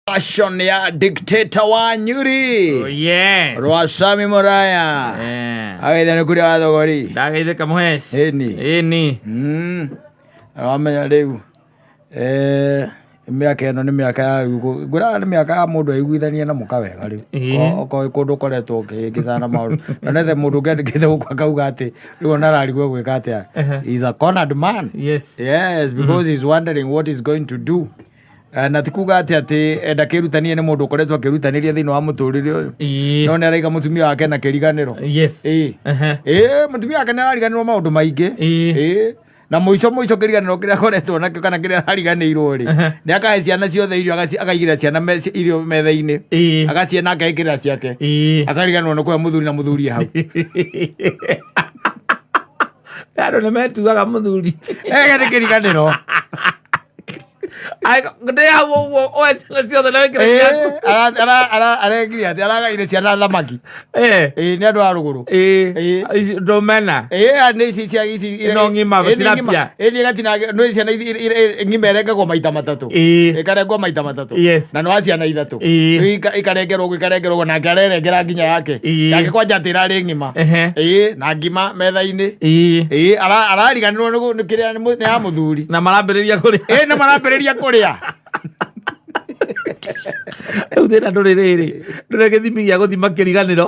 Passion ya dictator wa Nyuri. Oh yes. Rwasami Moraya. Agaitha nä kå rä a wathogori. Ndageithĩka mũheci. Ĩni. Wamenya rĩu mĩaka ĩno nĩ mĩaka ya rĩu ngwĩraga nĩ mĩaka ya mũndũ aiguithania na mũka wega rĩu okorwo kũndũ koretwo ũkĩhĩngĩcana maũndũ na nethe mũndũ ũngĩandĩkĩte gũkũ akauga atĩ rĩu ona ararigwo gwĩka atĩa. He's a cornered man. Yes, because he's wondering what he's going to do. Na tikuga ati enda kirutania ni mundu ukoretwo akirutanĩria thĩinĩ wa mũtũrĩre ũyũ no nĩ araiga mũtumia wake na kĩriganĩro. Mũtumia wake nĩ arariganĩrwo maũndũ maingĩ na mũico kĩriganĩro kĩrĩa akoretwo nakĩo kana kĩrĩa arariganĩirwo rĩ nĩ akahe ciana ciothe irio akaigĩra ciana irio metha-inĩ agaciena akekĩrĩra ciake akariganĩrwo nĩ kũhe mũthuri na mũthuri hau. Andũ nĩ metuaga mũthuri nĩ kĩriganĩro aregire ati aragaire ciana thamaki nĩ andũ a rũgũrũ ndũmena no ng'ima tilapia nĩ ciana ng'ima ĩrengagwo maita matatũ ĩkarengwo maita matatũ na nĩ wa ciana ithatũ ikarengerwo ũguo ikarengerwo ũguo nake arerengera nginya yake kwanja atĩ ĩrarĩ ng'ima na ngima metha-inĩ arariganĩrwo nĩ kĩrĩa nĩ ya mũthuri na marambĩrĩria kũrĩa na marambĩrĩria kũrĩa. Rĩu thĩna ndũrĩ rĩrĩ ndũrĩ gĩthimi gĩa gũthima kĩriganĩro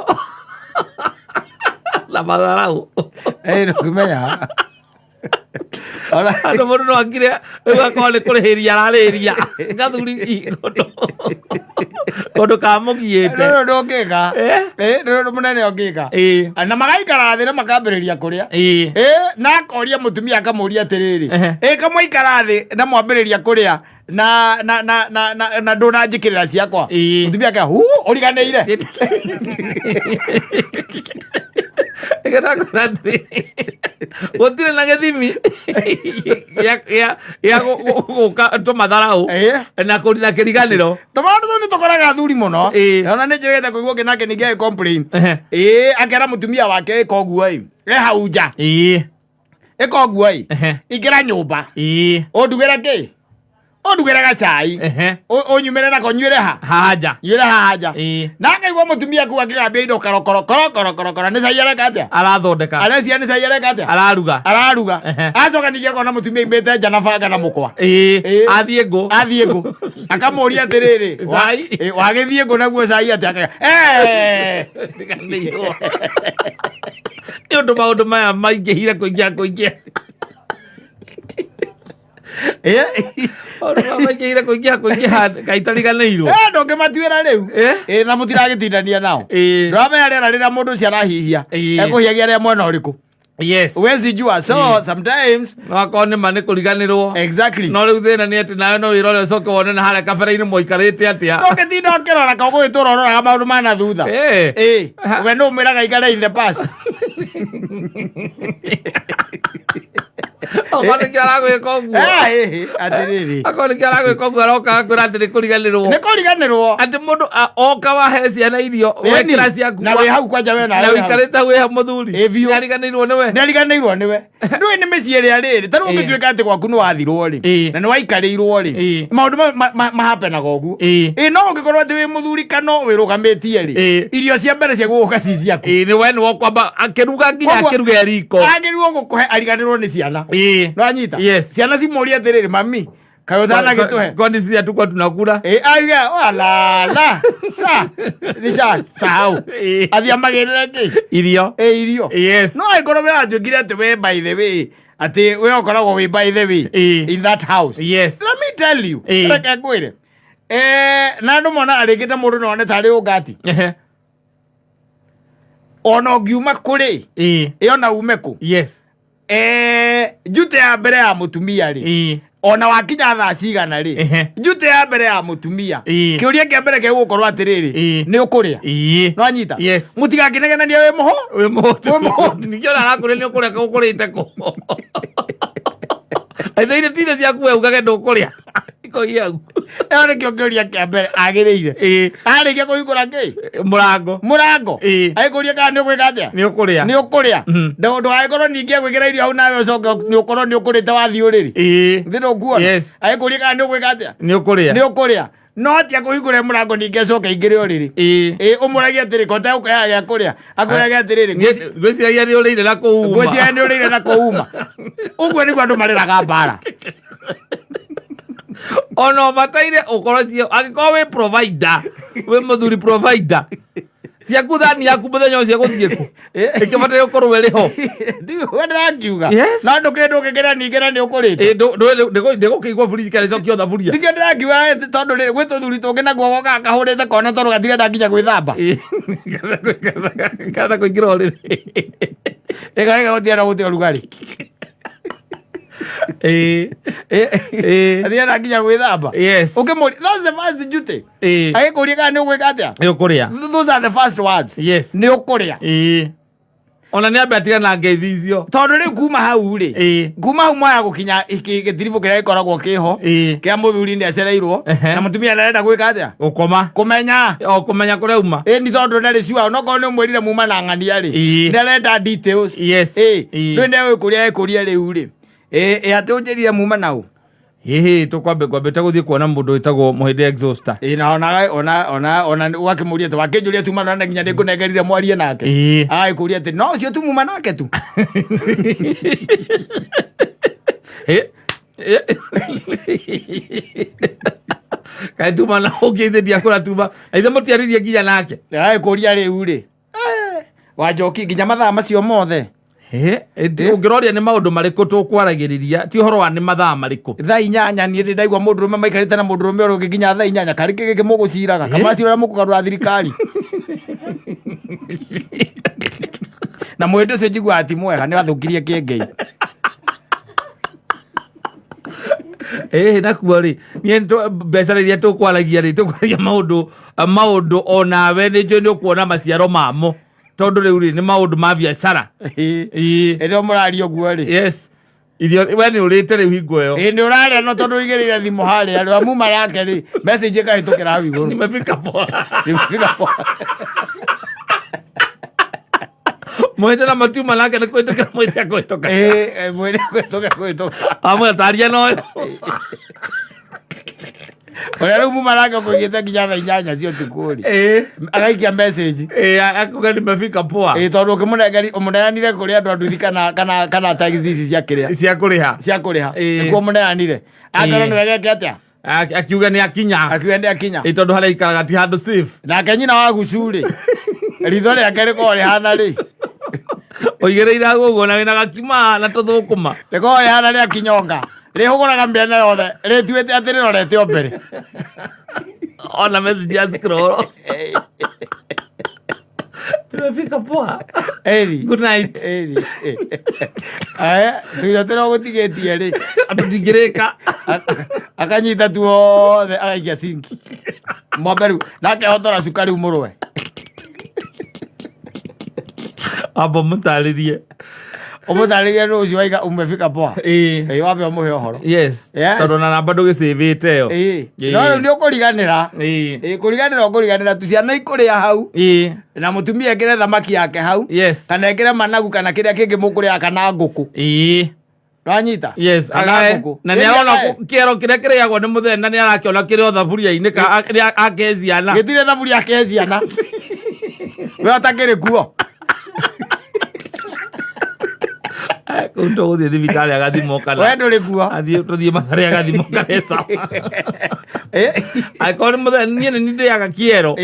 na matharaũ ndũkĩmenya andũ mũndũ no akire rĩu akorwo nĩ kũrĩhĩria ararĩhĩria gathuri kũndũ kamũgiĩte rũrũ ndũngĩka rũrũ mũnene ũngĩka na magaikara thĩ na makambĩrĩria kũrĩa na akoria mũtumia akamũria atĩrĩrĩ kamwaikara thĩ na mwambĩrĩria kũrĩa na ndũnanjĩkĩrĩra ciakwa mũtumia aka ũriganĩire gũtirĩ na gĩthimi gĩa gũka tũmatharaũ na kũrina kĩriganĩro. Tũmaũndũ tũu nĩ tũkoraga athuri mũno ona nĩ njĩrĩte kũigua ũngĩ nake ningĩ agĩ-complain akera mũtumia wake ĩka ũguo hau nja ĩka ũguo ingĩra nyũmba ũndugĩre kĩ ũndugĩre gacai ũnyumĩre nako nyuĩre haja na akaigua mũtumia kuu akĩgambia indo korokoro nĩ cai areka atĩa arathondeka arecia nĩ cai areka atĩa araruga acoka ningĩ akona mũtumia imbĩte nja na banga na mũkwa athiĩ ngũ akamũria atĩrĩrĩ wagĩthiĩ ngũ naguo cai atĩa nĩ ũndũ maũndũ maya maingĩhire kũingĩha maingĩhire kũingĩha gaitariganĩirwo ndũngĩmatuĩra rĩu na mũtiragĩtindania nao ndũramenya rĩera rĩrĩa mũndũ ũcio arahihia ekũhiagia rĩa mwena ũrĩkũ. Wezi jua so sometimes no akorwo nĩ ma nĩ kũriganĩrwo exactly no rĩu thĩna nĩ atĩ nawe no wĩrore ũcoke wone na harĩa kabere-inĩ mũikarĩte atĩa ndũngĩtinda ũkĩrora ka ũgũgĩtũra ũroraga maũndũ ma thutha we nĩ ũmwĩraga ikare in the past akorwo nĩkĩo aragwĩka ũguo akorwo nĩkĩo aragwĩka ũguo aroka akwĩra atĩ nĩ kũriganĩrwo atĩ mũndũ oka wahe ciana irio wekĩra ciaku na wĩ hau kwanja we na wĩikarĩte hau wĩ mũthuri nĩariganĩirwo nĩwe ndũĩ nĩ mĩciĩ ĩrĩa rĩrĩ ta rĩu ũngĩtuĩka atĩ gwaku nĩ wathirwo rĩ na nĩ waikarĩirwo rĩ maũndũ mahapenaga ũguo no ũngĩkorwo atĩ wĩ mũthuri kana wĩrũgamĩtie rĩ irio cia mbere cia gũgũka ci ciaku nĩ we nĩ wokwamba akĩruga nginya akĩruga riko agĩrĩirwo gũkũhe ariganĩrwo nĩ ciana nwanyita ciana cimũria atĩrĩrĩ mami kaĩ ũtanagĩtũhe kwani cia tukwa tunakula aiga walala sahau athia magĩrĩre kĩ irio no angĩkorwo we watuĩkire atĩ we by the way atĩ we ũkoragwo wĩ by the way in that house let me tell you reke ngwĩre na andũ mona arĩkĩte mũndũ none tarĩ ũngati ona ũngiuma kũrĩ ĩyo na ume kũ njute ya mbere ya mũtumia rĩ ona wakinya thaa cigana rĩ njute ya mbere ya mũtumia kĩũria kĩa mbere gĩgũkorwo atĩrĩrĩ nĩ ũkũrĩa nwanyita mũtigakĩnegenania wĩ mũhũ ningĩ ona arakũrĩa nĩ ũkũrĩa ũkũrĩte kũ aithaire tine ciaku we ugage ndũkũrĩa ĩyo nĩkĩo kĩũria kĩa mbere agĩrĩire arĩkia kũhingũra kĩ mũrango agĩkũria kana nĩ ũgwĩka atĩa nĩ ũkũrĩa ndũgagĩkorwo ningĩ agwĩkĩra irio hau nawe ũcoke nĩ ũkorwo nĩ ũkũrĩte wathiĩ ũrĩrĩ thĩ ndũkuona agĩkũria kana nĩ ũgwĩka atĩa nĩ ũkũrĩa no tia kuhingura murango ninge coke ingire oriri umuragia atiri kote ukaya ya kuria akuragia atiri gwiciria ni urire na kuuma gwiciria ni urire na kuuma ugwe ni gwandu mariraga mbara ono bataire ukorosio agiko we provider we muthuri provider ciaku thani yaku muthenya ucio guthiku ikibata gukorwo weriho ndira ngiuga na ndukirendu ukigera ningera ni ukurite ndigukiigua buri kare cokio thaburia ndike ndira ngiuga tondu gwi tuthuri tungi na guoko gakahurite kona tondu gatirenda nginya gwithamba kana kuingira uriri ega gutiara gutia rugari athiana nginya gwithamba ukimuri those the first duty agikuria kana ni ugwika atia ni ukuria those are the first words ni ukuria ona ni ambe atiga na ngeithicio tondu ri kuma hau ri kuma hau mwaya gukinya gitiribu kiria gikoragwo kiho kia muthuri ndi acereirwo na mutumia arenda gwika atia ukoma kumenya kuria uma ni tondu ndari ciwa no ko ni mwirire muma na ng'ania ri ndarenda details ndwende gwikuria riu ri ati unjirire muma nau tukwambe guthii kuona mundu witagwo muhindi exhauster na ona wakimuria tu wakinjuria tu mana nginya ndikunengerire mwarie nake kuria ati no cio tu muma nake tu kai tu mana ogeithe dia kura tuba aithe mutiaririe nginya nake kuria riu ri wajoki nginya mathaa macio mothe ungiroria ni maundu mariku tukwaragiriria ti horo wa ni mathaa mariku thaa 8 ni ndaigua mundurume maikarite na mundurume oro nginya thaa 8 kari giki muguciraga kama cira mukugarura thirikari na mwende ucio njigua ati mwega ni wathukirie kiengei nakuo ri ni mbeca iria tukwaragia ri tukwaragia maundu onawe ni njo ni ukuona maciaro mamo tondu riu ri ni maundu ma biacara ero murario guo ri irio we ni urite riu hingo yo ni uraria no tondu igirire thimu haria ri muma yake ri message ikahitukira hau iguru nimefika poa mwete na matuma lake na kuitoka mwete akuitoka mwete kuitoka amwe taria no ora rumu maraka kuigita nginya thaa 8 cio tukuri agaikia message akuga nimefika poa tondu umunenganire kuri andu anduthi kana taxi cia kuriha nikuo munenganire akana ni wegeke atia akiuga ni akinya tondu haria ikaraga ti handu safe nake nyina wa gucuri ritho riake riko rihana ri oigereire guguo na wina gakima na tuthukuma riko rihana ri akinyonga rihuguraga mbere yothe rituite ati rirorete o mbere ona message ya scroll nimefika poa good night tuiratira gutigetie ri atingirika akanyita tu othe agaikia sinki mwamberu nake hotora cukari umurwe abo mutaririe umutaririe rucio waiga umefika poa wabe umuhe ohoro tondu na namba ndugisivite yo no ni ukuriganira kuriganira tu ciana ikuria hau na mutumia ekire thamaki yake hau kana ekire managu kana kiria kingi mukuria kana nguku ranyita na ni arona kiero kiria kiriagwo ni muthenya na ni arakiona kirio thaburia-ini akeziana gitire thaburia akeziana we atakiri kuo kunto guthie thibitari agathimo kana we nduri kuo tuthie mathare agathimo kanesa akoni muthenya nie ni ndiaga kiero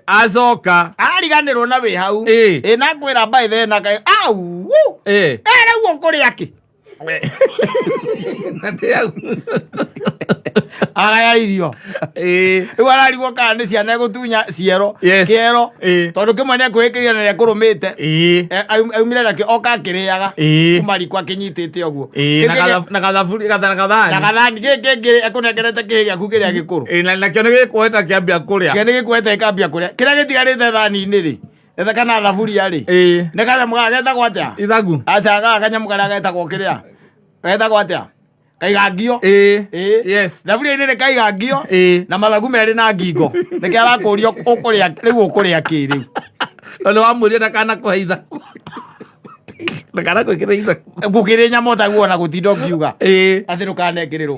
acoka ariganirwo na wi hau na ngwira by the na kai au rĩu ũkũrĩa kĩ agaya irio rĩu ararigwo kana nĩ ciana gũtunya ciero kĩero tondũ kĩmwe nĩ ekwĩkĩrire na nĩekũrũmĩte aumire nakĩo oka akĩrĩaga kũmariko akĩnyitĩte ũguo na gathani gĩkĩ kĩngĩ ekũnengerete kĩhĩ gĩaku kĩrĩa gĩkũrũ nakĩo nĩ gĩkuoeta kĩambia kũrĩa gĩkĩambia kũrĩa kĩrĩa gĩtigarĩte thani-inĩ rĩ etha kana thaburia rĩ nĩ kanyamũ gaka getagwo atĩa ithagu acaga kanyamũ karĩa getagwo kĩrĩa getagwo atĩa kaigangio thaburia-inĩ nĩ kaigangio na mathagu merĩ na ngingo nĩkĩo arakũria rĩu ũkũrĩa kĩ rĩu nĩ wamwĩrire ndakanakũhe ithagu ndakanagwĩkĩra ithagu ngũkĩrĩ nyama ũtaguo na gũtinda ũkiuga atĩ ndũkanekĩrĩrwo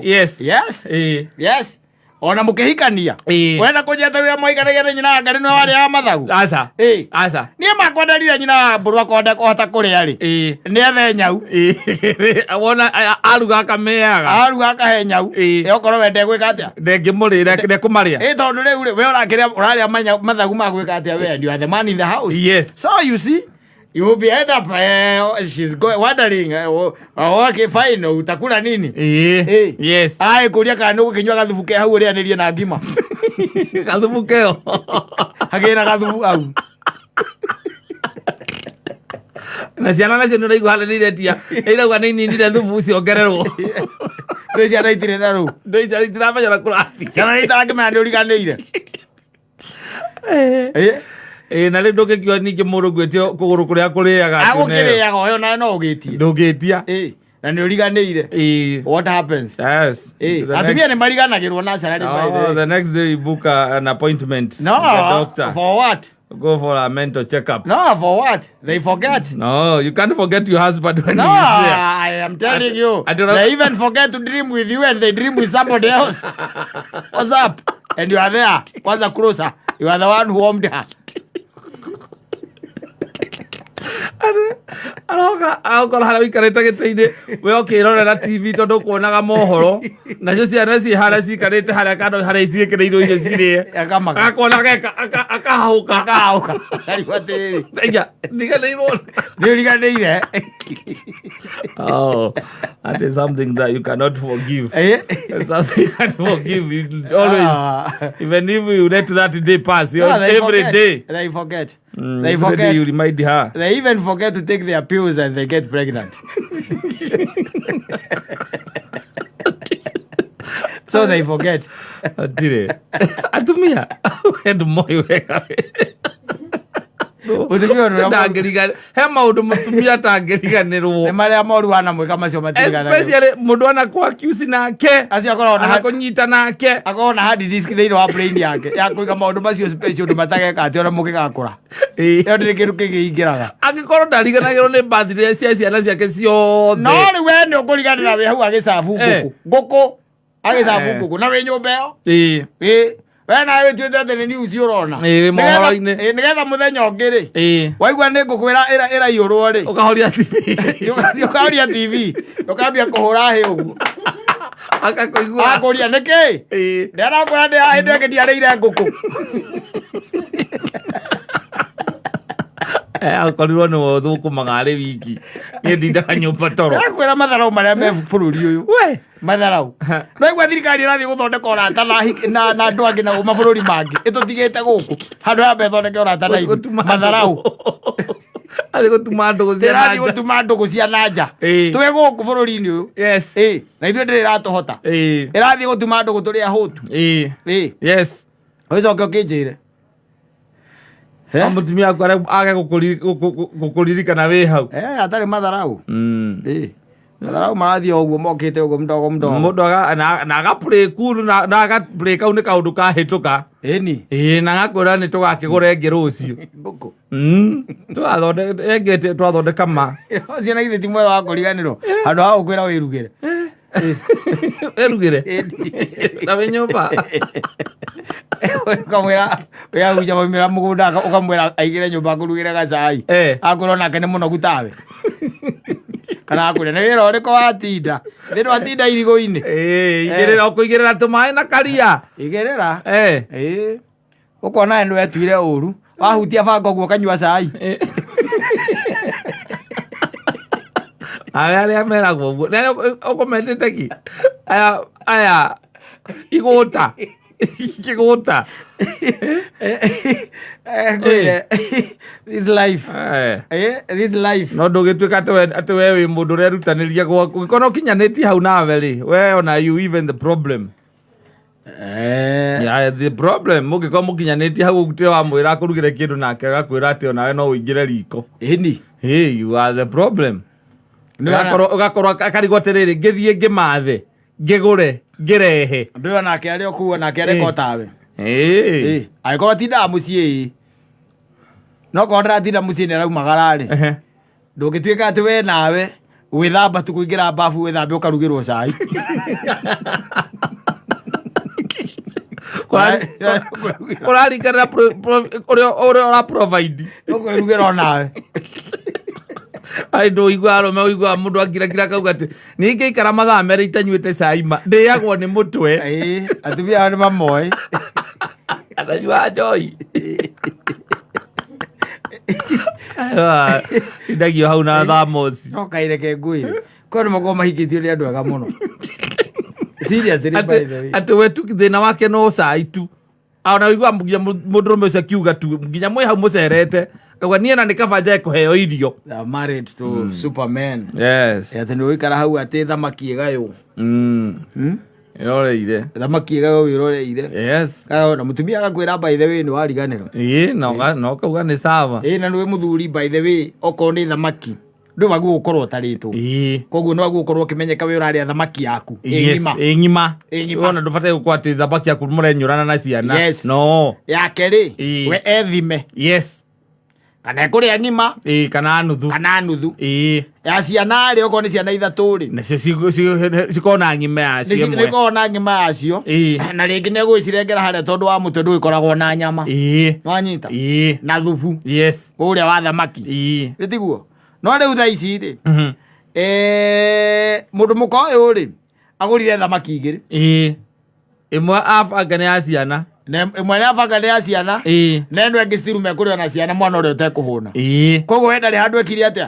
ona mukihikania wenda kunjeterera mwaikanagia nyina ngari no wari ya mathagu aca nie makwenderire nyina mburu akonde kohota kuria ri ni ethe nyau wona aruga akahe nyau okorwo wende gwika atia ndengimurira ndekumaria tondu riu we uraria mathagu magwika atia we and you are the man in the house. Yes, so you see you will be end up she's wondering okay fine utakula nini yes ai kuria kana gukinywa gathubu ke hau ria nirie na ngima gathubu keo hagina gathubu au na ciana nacio nä raigua harä nä iretia irauga nä ininire thubu ciongererwo ndå ciana itirä na rå ndå ciana itiramenya na kå rathi ciana nä itarangä menya nä å riganä ire na rä ndå ngä kiuga ningä må rå ngwätio kå gå rå kå rä a kå rä aga agå kä rä aga å yo nawe no å gä tie ndå ngä tia na nä å riganä ire what happens atumia nä mariganagä rwo na cararä the next day you book an appointment no doctor for what go for a mental checkup. No, for what? They forget. No, you can't forget your husband when no, he is there. I am telling you. They even forget to dream with you and they dream with somebody else. What's up? And you are there. What's a closer? You are the one who warmed her. Aroka hara wikarite giti-ini we ukirorera TV tondu kuonaga mohoro nacio ciana ci hara cikarite haria kando haria icikireirwo irio cirie akona akahuka ndiganiire that is something that you cannot forgive. Something you can't forgive. You always even if you let that day pass every day they forget. They forget. You remind her. They even forget to take their pills and they get pregnant. So they forget. Atumia. Head moyo weka. He maundu mutumia tangiriganirwo ni maria moru wana mwika macio matiriganirwo especially mundu ana kwa accuse nake acio akorwo na kunyita nake akorwo na hard disk thiini wa brain yake ya kuiga maundu macio special ndu matageka ati ona mugigakura iyo ndi kindu kingingiraga angikorwo ndariganagirwo ni birthday cia ciana ciake ciothe no ni we ni ukuriganira we hau agicabu nguku agicabu nguku na we nyumba iyo we nawe tuite atä nä news urona mohoro-inä nä getha må thenya å ngä rä waigua nä ngå kwä ra ä ra iå rwo rä å TV å kambia kå hå ra hä å guo akå ria nä kä nderakwä ra ndä hahä ndä ä ngä ndiarä ire ngå kå akorirwo nä wo thå kå maga rä wiki nä ndindaga nyå mba toro akwä ra matharau marä a me bå rå ri å yå matharau no igua thirikari ä rathiä gå thondeka å rata na andå angä na mabå rå ri mangä ä tå tigä te gå kå handå ya mbere thondeke å rata na ithu matharau athiä gå tuma ndå gå cia na nja twä gå kå bå rå ri-inä å yå na ithuä ndä rä ratå hota ä rathiä gå tuma ndå gå tå rä a hå tu å coke å kä njä re mutumia aku age gå kå ririkana wä hau atarä matharau matharau marathiä o guo mokä te å guo mdogo må ndå na agabrä na agabrä kau nä kaå ndå kahä tå ka na gakwä ra nä tå gakä gå re ngä rå cio twathondeka ma ciana githä ti mwega wa kå riganä rwo handå ha gå kwä ra wä rugä re erugä re na wä nyå mba ukamwä ra wä ahunja waumä ra må gå nda å kamwä ra aigä re nyå mba kå rugä re gacai akwä ra onake nä må nogu tawe kana akwä ra nä wä ra å rä ko watinda thä ndå atinda irigå-inä igä rä ra å kå igä rä ra tå maä na karia igä rä ra å kona ndå etuire å ru wahutia banga å guo kanyua cai arä meragwo guo å kå metä te ki aya igå ta kä gå ta this life no ndå gä tuä ka atä we wä må ndå å rerutanä ria gwaku gä korwo kinyanä tie hau nawe rä we ona you even the problem the problem må gä korwo må kinyanä tie hau tä wamwä ra akå rugä re kä ndå nake agakwä ra atä onawe no wå ingä re riko you are the problem ugakorwo akarigwo atä rä rä ngä thiä ngä mathe ngä gå re ngä rehe ndå ä nake arä o kuo nake arä ko tawe agä korwo tindaga må ciä no korwo ndäratinda må ciä nä araumagara rä ndå ngä tuä ka atä we nawe gwä thamba tu kå ingä ra mbabu wä thambe å karugä rwo cai kuraringana uria provide ukwirugĩra nawe ai ndo igwa mundu akira kauga ati ni ngĩikara mathaa merĩ itanyuĩte cai ndĩagwo nĩ mũtwe atumia ao nĩ mamoĩ ananyua njoi indagio hau na thamos no kaireke ngũire ko nĩ makorwo mahikĩtio nĩ andũ ega mũno seriously by the way atĩ we tu thĩna wake no cai tu ona wĩigua mũndũrũme ũcio akiuga tu nginya mwĩ hau mũcerete kauga niĩ na nĩ kaba njae kũheo irio married to Superman yes atĩ nĩ ũikara hau atĩ thamaki ĩgayũ ĩroreire thamaki ĩgayũ ĩroreire yes na mũtumia agakwĩra by the way nĩ wariganĩrwo no kauga nĩ sawa na nĩ mũthuri by the way okorwo nĩ thamaki ndũ wagu gũkorwo ũtarĩtwo koguo no wagu gũkorwo ũkĩmenyeka wĩ ũrarĩa thamaki yaku ng'ima ona ndũbataire gũkorwo atĩ thamaki yaku mũrenyũrana na ciana no yake rĩ we ethime yes kana ekũrĩa ng'ima kana nuthu ya ciana rĩ okorwo nĩ ciana ithatũ rĩ nacio cikona ng'ima yacio nĩ ikona ng'ima yacio na rĩngĩ nĩ egũgĩcirengera harĩa tondũ wa mũtwe ndũgĩkoragwo na nyama wanyita na thubu ũrĩa wa thamaki ĩtiguo no rĩu thaa ici rĩ mũndũ mũka ũyũ rĩ agũrire thamaki igĩrĩ ĩmwe abanga nĩ ya ciana ĩmwe nĩ abanga nĩ ya ciana na ĩno ĩngĩ stiru mekũrĩo na ciana mwana ũrĩa ũtekũhũna koguo we ndarĩ handũ ekire atĩa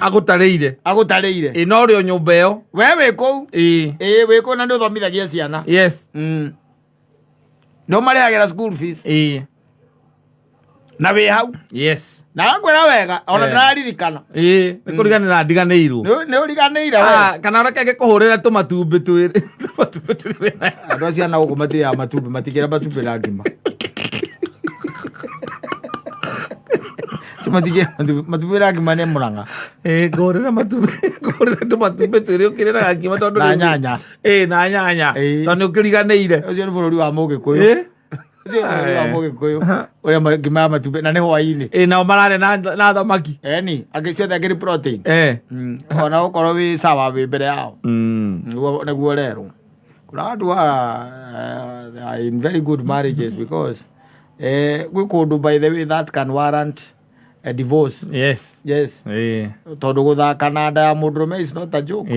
agũtarĩire no ũrĩ o nyũmba ĩyo we wĩ kũu wĩ kũu na nĩ ũthomithagia ciana nĩ ũmarĩhagĩra school fees na wĩ hau na gakwĩra wega ona ndĩraririkana nĩ kũriganĩra ndiganĩirwo nĩ ũriganĩire kana reke ngĩkũhũrĩra tũmatumbĩ twĩrĩ andũ acio ana gũkũ matirĩaga matumbĩ matikĩra matumbĩ na ngima matumbĩ na ngima nĩ mũranga ngũhũrĩra tũmatumbĩ twĩrĩ ũkĩrĩraga ngima tondũ na nyanya na nyanya tondũ nĩ ũkĩriganĩire ũcio nĩ bũrũri wa Mũgĩkũyũ ũrĩa ngima ya matumbĩ na nĩ hwainĩ nao mararĩa na thamaki ciothe akĩrĩ protein ona gũkorwo wĩ sawa wĩ mbere yao nĩguo rerwo kuna watu are in very good marriages because gwĩ kũndũ by the way that can warrant a divorce tondũ gũthaka na nda ya mũndũrũme is not a joke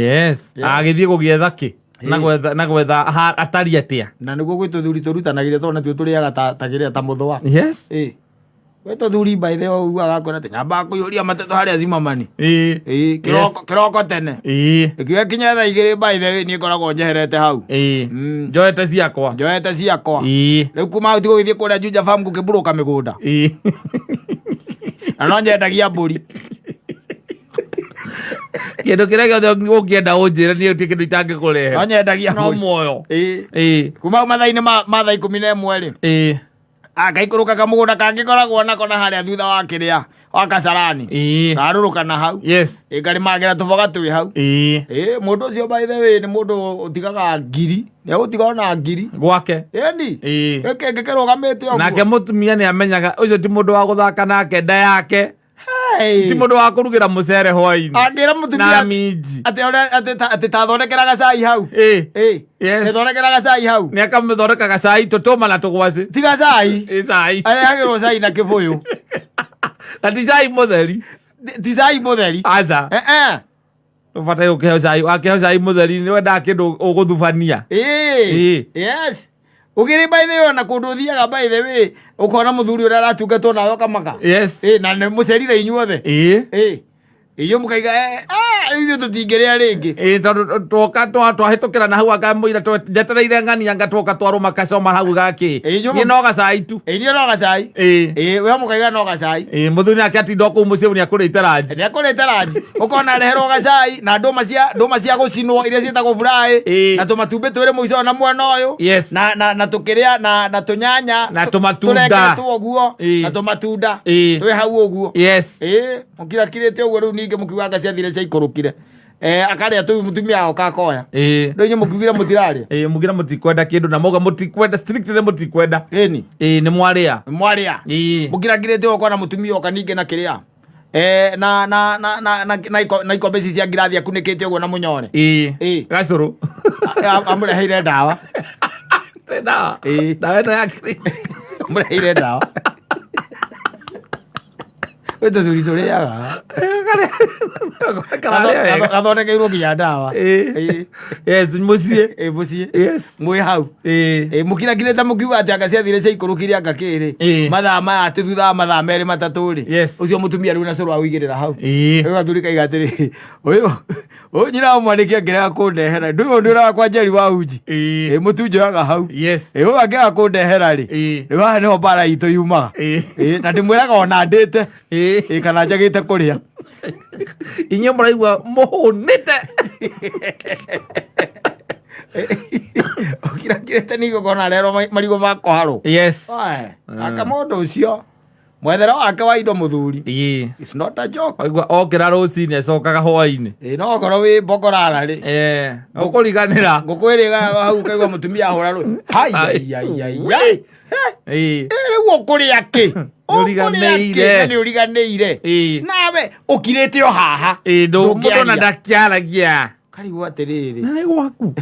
agĩthiĩ gũgĩetha kĩ na gwetha atari atĩa na nĩguo gwĩ tũthuri tũrutanagĩria tondũ natuo tũrĩaga ta mũthũa we tũthuri by the way agakwĩra atĩ nyambaga kũihũria mateto harĩa Zimmerman kĩroko tene ĩkiuga kinya thaa igĩrĩ by the way niĩ ngoragwo njeherete hau njoete ciakwa rĩu kuma hau tigũgĩthiĩ kũrĩa Juja farm gũkĩmbũrũka mĩgũnda na no nyendagia mbũri kĩndũ kĩrĩa gĩothe ũngĩenda ũnjĩre niĩ ti kĩndũ itangĩkũrehe no nyendagia no muoyo kuma hau mathaa-inĩ ma thaa 11 rĩ akaikũrũkaga mũgũnda kangĩkoragwo nako na harĩa thutha wa kĩrĩa wa Kasarani karũrũka na hau ngarĩmagĩra tũboga twĩ hau mũndũ ũcio by the way nĩ mũndũ ũtigaga ngiri nĩ ũtiga ona ngiri gwake gĩkĩ kĩrũgamĩte ũguo nake mũtumia nĩ amenyaga ũcio ti mũndũ wa gũthaka nake nda yake ti mũndũ wa kũrugĩra mũcere hwainĩ angĩra mũtumia na minji atĩ tathondekeraga cai hau thondekeraga cai hau nĩ akamĩthondekaga cai tũtũma na tũgwacĩ tiga cai arehagĩrwo cai na kĩbũyũ na ti cai mũtheri aca ũbataire ũkĩheo cai wakĩheo cai mũtheri nĩ wendaga kĩndũ ũgũthubania ũgĩrĩ by the way na kũndũ ũthiaga by the way ũkona mũthuri ũrĩa aratungatwo nawe ũkamaka na nĩ mũcerire inyuothe iyo mũkaiga ithuĩ tũtingĩrĩa rĩngĩ twoka twahĩtũkĩra na hau akamũira njetereire ng'ania ngatwoka twarũma kacoma hau gakĩ niĩ no gacai tu niĩ no gacai we mũkaiga no gacai mũthuri nake atinda kũu mũciĩ nĩ akũrĩte ranji ũkona areherwo gacai na ndũma cia gũcinwo iria ciĩtagwo fry na tũmatumbĩ twĩrĩ mũico na mwena ũyũ na tũkĩrĩa na tũnyanya na tũmatunda ũguo na tũmatunda twĩ hau ũguo mũkirakirĩte ũguo rĩu ningĩ mũkiuga anga ciathire ciaikũrũkire akarĩa tũu mũtumia agoka akoya rĩu inyuĩ mũkiugire mũtirarĩa mũgira mũtikwenda kĩndũ na mauga mũtikwenda strictly mũtikwenda nĩ mwarĩa mũkirakirĩte ũgakora mũtumia oka ningĩ na kĩrĩa na ikombe ici cia ngirathi akunĩkĩte ũguo na mũnyore gacũrũ amũreheire ndawa Tena. Eh. Dawa ĩno ya kĩrĩ. Mũreheire ndawa. Gwĩ tũthuri tũrĩaga. Gathondekeirwo nginya ndawa. Yes, mucii. Mucii. Yes. Mwĩ hau. Mũkirakirĩte mũkiuga atĩ anga ciathire ciaikũrũkire anga kĩrĩ. Mathaa maya atĩ thutha wa mathaa merĩ matatũ rĩ. Yes. Ũcio mũtumia rĩu na cũrũ wa wĩigĩrĩra hau. Gathuri kaiga atĩrĩ. Ũyũ nyina wa mwanĩke angĩrega kũndehera. Ndũĩ ũndũ ũrĩa wakwa Njeri wa Uji. Mũtu njoyaga hau. Yes. Ũyũ angĩaga kũndehera rĩ. Rĩu haha nĩho mbara itũ yumaga. Na ndĩmwĩraga ona ndĩte. Kana njagĩte kũrĩa. Inyuĩ mũraigua mũhũnĩte. Ũkirakirĩte nĩ igongona rero marigũ ma kũharwo. Yes. Aka mũndũ ũcio mwethera wake wa indo mũthuri. It's not a joke. Oigua okĩra rũcinĩ acokaga hwaĩ-inĩ. No okorwo wĩ mbokorara rĩ. Ũkũriganĩra. Ngũkũ ĩrĩgaga hau kaigua mũtumia ahũra rũĩ. Rĩu ũkũrĩa kĩ? Ũriganĩire. Nĩ ũriganĩire. Nawe ũkirĩte o haha. Mũndũ ona ndakiaragia. Karigwo atĩrĩrĩ. Nĩ gwaku.